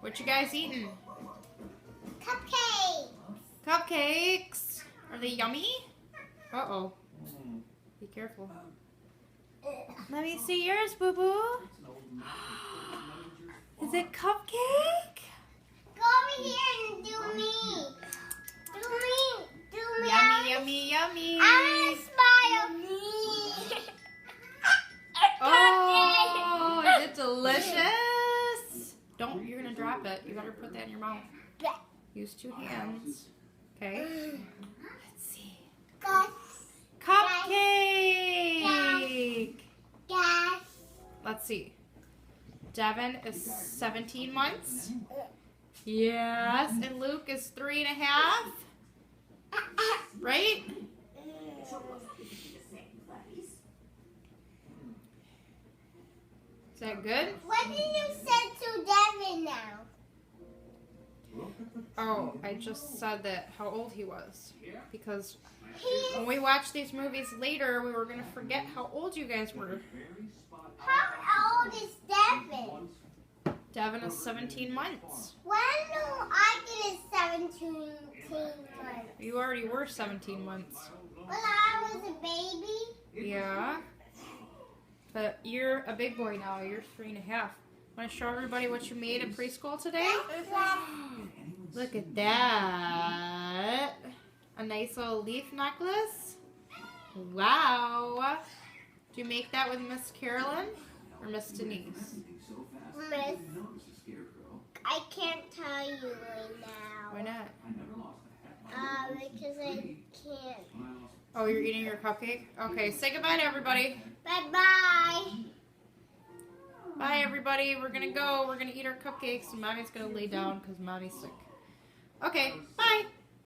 What you guys eating? Cupcakes. Cupcakes. Are they yummy? Uh-oh. Be careful. Let me see yours, boo-boo. Is it cupcake? Go over here and do me. Do me. Do me. Yummy, yummy, yummy. I smile. Oh, is it delicious? Don't, you're gonna drop it. You better put that in your mouth. Use 2 hands. Okay. Let's see. Cupcake. Yes. Let's see. Devin is 17 months. Yes. And Luke is 3.5. Right? Is that good? What did you say to Devin now? Oh, I just said that how old he was. Because when we watch these movies later, we were going to forget how old you guys were. How old is Devin? Devin is 17 months. When do I get 17 months? You already were 17 months. When I was a baby? Yeah. But you're a big boy now. You're 3.5. Want to show everybody what you made in preschool today? Look at that. A nice little leaf necklace. Wow. Did you make that with Miss Carolyn or Miss Denise? Miss, I can't tell you right now. Why not? Because I can't. Oh, you're eating your cupcake? Okay, say goodbye to everybody. Bye-bye. Bye, everybody. We're going to go. We're going to eat our cupcakes, and Mommy's going to lay down because Mommy's sick. Okay, bye.